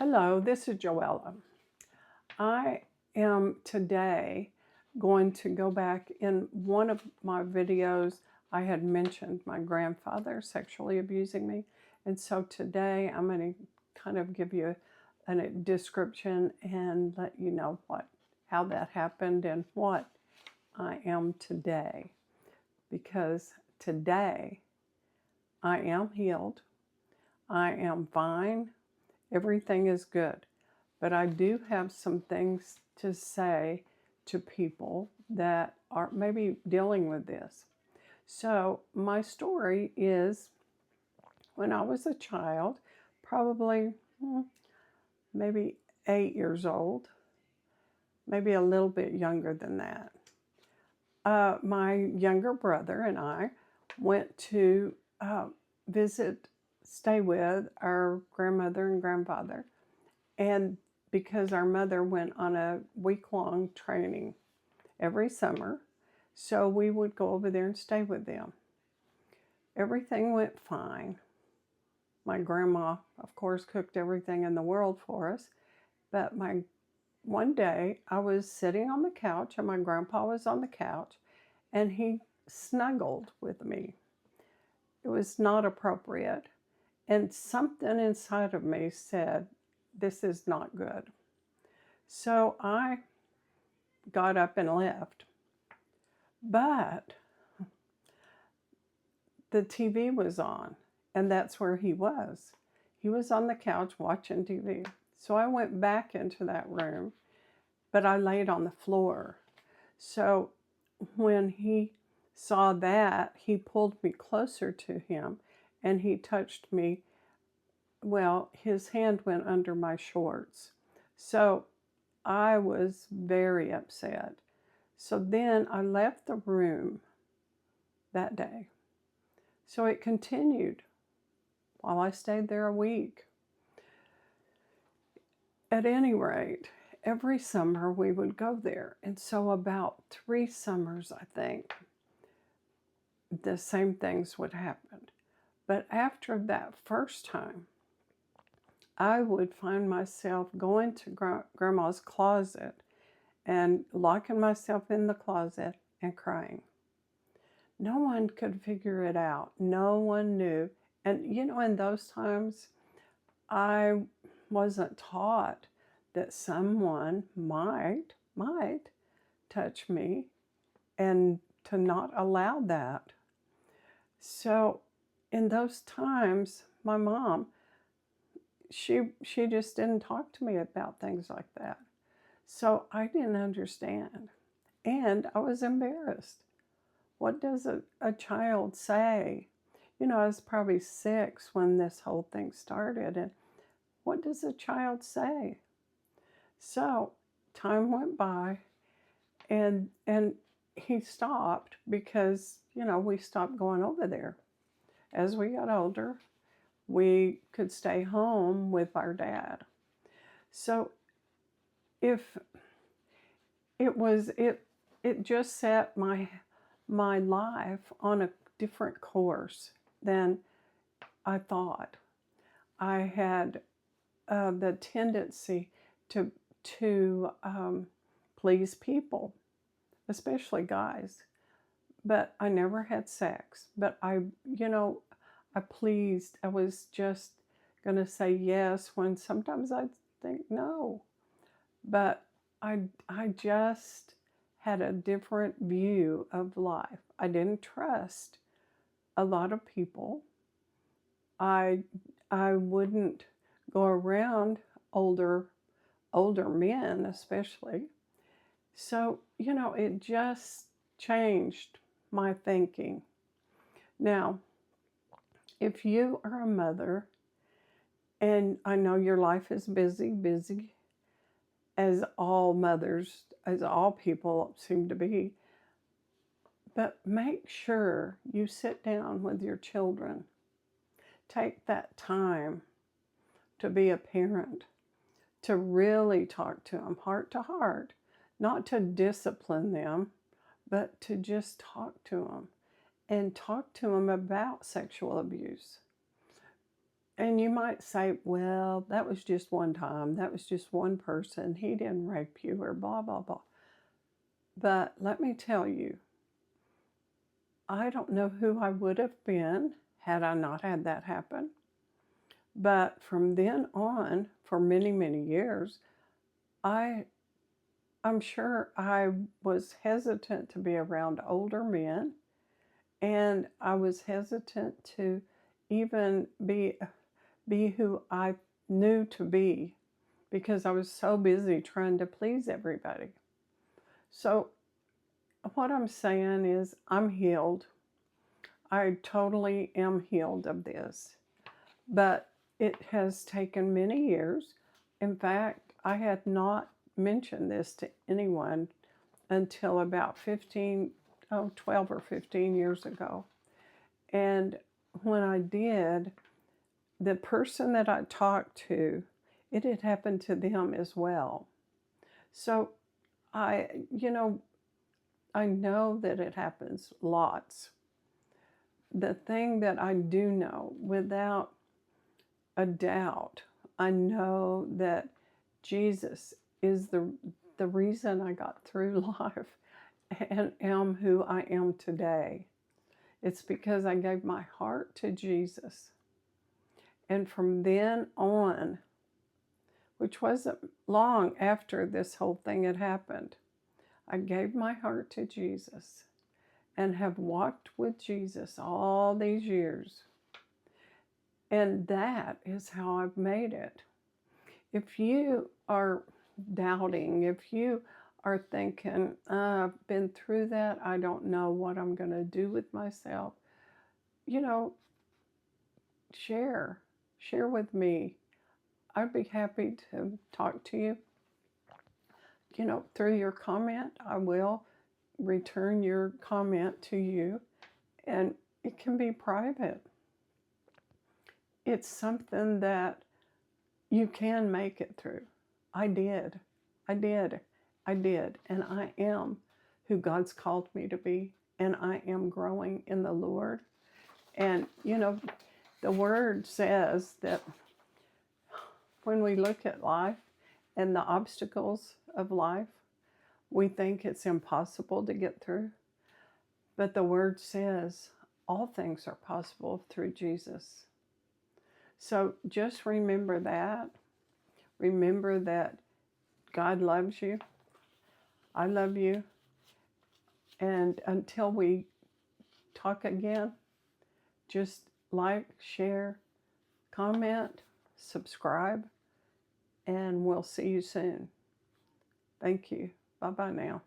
Hello, this is Joella. I am today going to go back in one of my videos. I had mentioned my grandfather sexually abusing me. And so today I'm going to kind of give you a description and let you know how that happened and what I am today. Because today I am healed. I am fine. Everything is good. But I do have some things to say to people that are maybe dealing with this. So, my story is when I was a child, probably maybe 8 years old, maybe a little bit younger than that. My younger brother and I went to stay with our grandmother and grandfather. And because our mother went on a week-long training every summer, so we would go over there and stay with them. Everything went fine. My grandma, of course, cooked everything in the world for us. But one day I was sitting on the couch and my grandpa was on the couch and he snuggled with me. It was not appropriate. And something inside of me said, this is not good. So I got up and left. But the TV was on, and that's where he was. He was on the couch watching TV. So I went back into that room, but I laid on the floor. So when he saw that, he pulled me closer to him and he touched me. Well, his hand went under my shorts. So I was very upset. So then I left the room that day. So it continued while I stayed there a week. At any rate, every summer we would go there. And so about 3 summers, I think, the same things would happen. But after that first time, I would find myself going to Grandma's closet and locking myself in the closet and crying. No one could figure it out. No one knew. And in those times, I wasn't taught that someone might touch me and to not allow that. So in those times, my mom, she just didn't talk to me about things like that. So I didn't understand. And I was embarrassed. What does a child say? I was probably 6 when this whole thing started. And what does a child say? So time went by and he stopped because, we stopped going over there. As we got older, we could stay home with our dad. So if it just set my life on a different course than I thought. I had the tendency to please people, especially guys. But I never had sex. But I pleased. I was just going to say yes when sometimes I'd think no. But I just had a different view of life. I didn't trust a lot of people. I wouldn't go around older men, especially. So, it just changed my thinking. Now, if you are a mother, and I know your life is busy, as all mothers, as all people seem to be, but make sure you sit down with your children. Take that time to be a parent, to really talk to them heart to heart, not to discipline them, but to just talk to them and talk to them about sexual abuse. And you might say, well, that was just one time. That was just one person. He didn't rape you or blah, blah, blah. But let me tell you, I don't know who I would have been had I not had that happen. But from then on, for many, many years, I'm sure I was hesitant to be around older men, and I was hesitant to even be who I knew to be, because I was so busy trying to please everybody. So what I'm saying is I'm healed. I totally am healed of this. But it has taken many years. In fact, I had not mentioned this to anyone until about 12 or 15 years ago. And when I did, the person that I talked to, it had happened to them as well. So I know that it happens lots. The thing that I do know without a doubt, I know that Jesus is the reason I got through life and am who I am today. It's because I gave my heart to Jesus. And from then on, which wasn't long after this whole thing had happened, I gave my heart to Jesus and have walked with Jesus all these years. And that is how I've made it. If you are doubting, if you are thinking, I've been through that, I don't know what I'm going to do with myself, share with me. I'd be happy to talk to you. Through your comment, I will return your comment to you, and it can be private. It's something that you can make it through. I did. And I am who God's called me to be. And I am growing in the Lord. And, the Word says that when we look at life and the obstacles of life, we think it's impossible to get through. But the Word says all things are possible through Jesus. So just remember that. Remember that God loves you. I love you. And until we talk again, just like, share, comment, subscribe, and we'll see you soon. Thank you. Bye-bye now.